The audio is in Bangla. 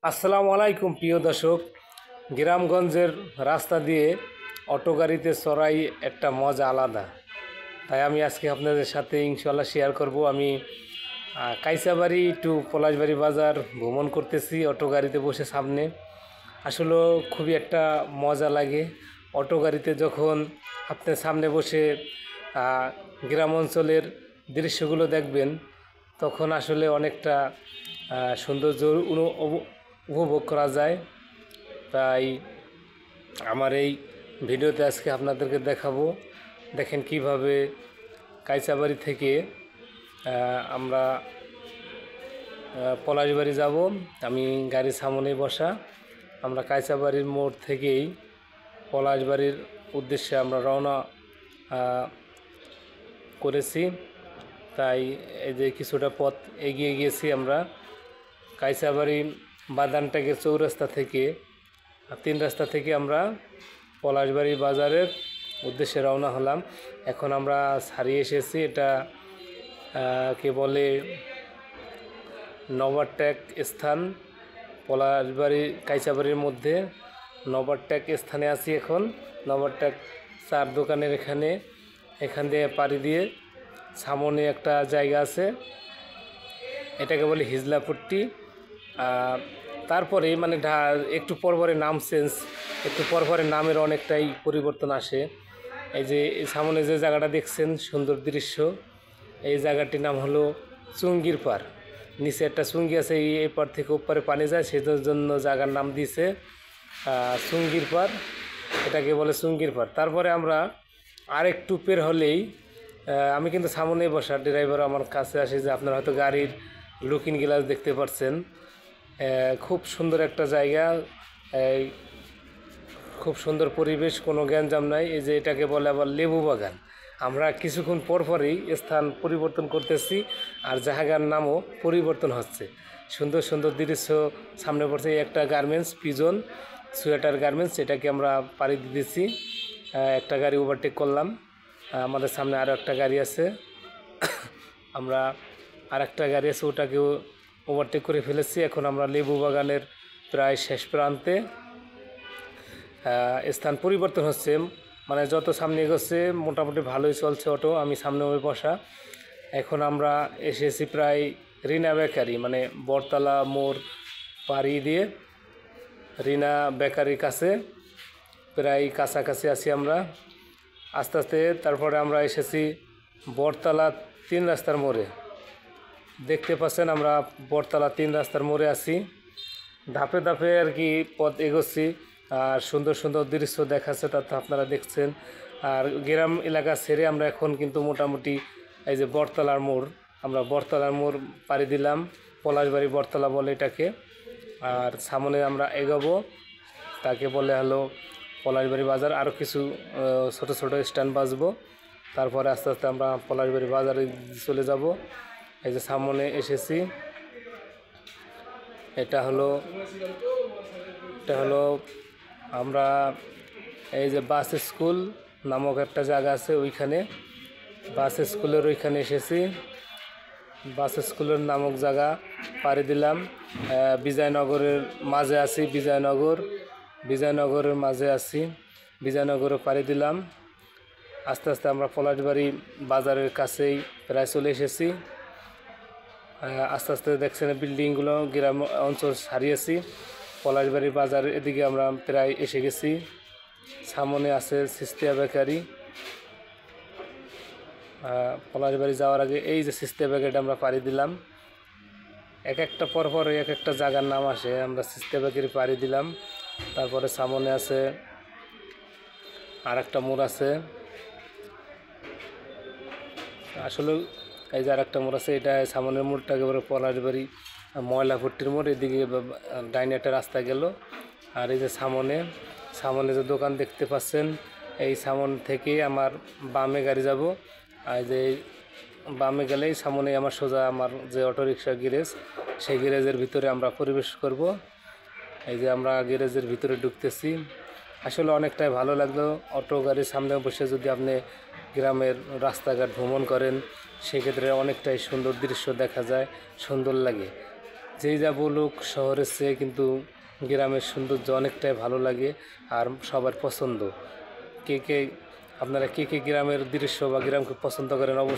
আসসালামু আলাইকুম প্রিয় দর্শক। গ্রামগঞ্জের রাস্তা দিয়ে অটো গাড়িতে চড়াই একটা মজা আলাদা। তাই আমি আজকে আপনাদের সাথে ইনশাল্লাহ শেয়ার করব। আমি কাইসাবাড়ি টু পলাশবাড়ি বাজার ভ্রমণ করতেছি অটো গাড়িতে বসে সামনে। আসলে খুবই একটা মজা লাগে অটো গাড়িতে যখন আপনার সামনে বসে গ্রাম অঞ্চলের দৃশ্যগুলো দেখবেন, তখন আসলে অনেকটা সৌন্দর্য উপভোগ করা যায়। তাই আমার এই ভিডিওতে আজকে আপনাদেরকে দেখাবো, দেখেন কিভাবে কাইসাবাড়ি থেকে আমরা পলাশবাড়ি যাব। আমি গাড়ির সামনে বসা, আমরা কাইসাবাড়ির মোড় থেকেই পলাশবাড়ির উদ্দেশ্যে আমরা রওনা করেছি। তাই এই যে কিছুটা পথ এগিয়ে গিয়েছি আমরা কাইসাবাড়ি বাদানটাকের চৌরাস্তা থেকে, 3 রাস্তা থেকে আমরা পলাশবাড়ি বাজারের উদ্দেশ্যে রওনা হলাম। এখন আমরা ছাড়িয়ে এসেছি, এটা কে বলে নবারটেক স্থান। পলাশবাড়ি কাইসাবাড়ির মধ্যে নবারটেক স্থানে আছি এখন। নবারটেক চার দোকানের এখান দিয়ে পাড়ি দিয়ে সামনে একটা জায়গা আছে, এটাকে বলে হিজলাপট্টি। তারপরে মানে একটু পরপরে নাম চেঞ্জ, একটু পরপরে নামের অনেকটাই পরিবর্তন আসে। এই যে সামনে যে জায়গাটা দেখছেন সুন্দর দৃশ্য, এই জায়গাটির নাম হলো চুঙ্গির পাড়। নিচে একটা চুঙ্গি আছে, এই পাড় থেকে ওপারে পানি যায়, সেটার জন্য জায়গার নাম দিয়েছে চুঙ্গির পাড়, এটাকে বলে চুঙ্গির পাড়। তারপরে আমরা আরেকটু পের হলেই, আমি কিন্তু সামনেই বসা, ড্রাইভার আমার কাছে আসে যে আপনারা হয়তো গাড়ির লুকিং গ্লাস দেখতে পাচ্ছেন। খুব সুন্দর একটা জায়গা, খুব সুন্দর পরিবেশ, কোনো গ্যাঞ্জাম নাই। এই যে এটাকে বলে আবার লেবু বাগান। আমরা কিছুক্ষণ পরপরই স্থান পরিবর্তন করতেছি আর জায়গার নামও পরিবর্তন হচ্ছে। সুন্দর সুন্দর দৃশ্য সামনে পড়ছে। একটা গার্মেন্টস, পিজন সোয়েটার গার্মেন্টস, এটাকে আমরা পাড়ি দিতেছি। একটা গাড়ি ওভারটেক করলাম, আমাদের সামনে আরও একটা গাড়ি আছে, আমরা আর একটা গাড়ি আছে, ওটাকেও ওভারটেক করে ফেলেছি। এখন আমরা লেবু বাগানের প্রায় শেষ প্রান্তে। স্থান পরিবর্তন হচ্ছে, মানে যত সামনে এগোচ্ছে মোটামুটি ভালোই চলছে অটো, আমি সামনে ওই বসা। এখন আমরা এসেছি প্রায় রিনা বেকারি, মানে বটতলা মোড় পাড়ি দিয়ে রিনা বেকারির কাছে, প্রায় কাছাকাছি আছি আমরা আস্তে আস্তে। তারপরে আমরা এসেছি বটতলা 3 রাস্তার মোড়ে। দেখতে পাচ্ছেন আমরা বটতলা 3 রাস্তার মোড়ে আছি। ধাপে ধাপে আর কি পথ এগোচ্ছি, আর সুন্দর সুন্দর দৃশ্য দেখাচ্ছে, তা তো আপনারা দেখছেন। আর গ্রাম এলাকা ছেড়ে আমরা এখন কিন্তু মোটামুটি এই যে বটতলার মোড়, আমরা বটতলার মোড় পাড়ি দিলাম। পলাশবাড়ি বটতলা বলে এটাকে। আর সামনে আমরা এগোবো, তাকে বলে হলো পলাশবাড়ি বাজার। আরও কিছু ছোট ছোট স্ট্যান্ড বাসবো, তারপরে আস্তে আস্তে আমরা পলাশবাড়ি বাজারে চলে যাব। এই যে সামনে এসেছি, এটা হলো আমরা এই যে বাস স্কুল নামক একটা জায়গা আছে, ওইখানে বাস স্কুলের ওইখানে এসেছি। বাস স্কুলের নামক জায়গা পাড়ি দিলাম। বিজয়নগরের মাঝে আছি, বিজয়নগরের মাঝে আছি, বিজয়নগরে পাড়ি দিলাম। আস্তে আস্তে আমরা পলাশবাড়ি বাজারের কাছেই প্রায় চলে এসেছি। আস্তে আস্তে দেখছেন বিল্ডিংগুলো, গ্রাম অঞ্চল ছাড়িয়েছি। পলাশবাড়ি বাজারের এদিকে আমরা প্রায় এসে গেছি। সামনে আছে সিস্তিয়া বেকারি। পলাশবাড়ি যাওয়ার আগে এই যে সিস্তিয়া বেকারিটা আমরা পাড়ি দিলাম। এক একটা পরপর এক একটা জায়গার নাম আসে, আমরা সিস্তিয়া বেকারি পাড়ি দিলাম। তারপরে সামনে আছে আর একটা মোড় আছে, আসলে এই যে আর একটা মোড় আছে, এটা সামনের মোড়টা একেবারে পলাশবাড়ি ময়লাভট্টির মোড়। এদিকে ডাইনে একটা রাস্তা গেল। আর এই যে সামনে যে দোকান দেখতে পাচ্ছেন, এই সামন থেকে আমার বামে গাড়ি যাব। আর যে বামে গেলেই সামনে আমার সোজা আমার যে অটোরিকশা গ্যারেজ, সেই গ্যারেজের ভিতরে আমরা প্রবেশ করব। এই যে আমরা গ্যারেজের ভিতরে ঢুকতেছি। আসলে অনেকটাই ভালো লাগলো। অটো গাড়ির সামনে বসে যদি আপনি গ্রামের রাস্তাঘাট ভ্রমণ করেন, সেক্ষেত্রে অনেকটাই সুন্দর দৃশ্য দেখা যায়, সুন্দর লাগে। যেই যা বলুক শহরের চেয়ে কিন্তু গ্রামের সৌন্দর্য অনেকটাই ভালো লাগে আর সবার পছন্দ। কে কে আপনারা কে কে গ্রামের দৃশ্য বা গ্রামকে পছন্দ করেন অবশ্যই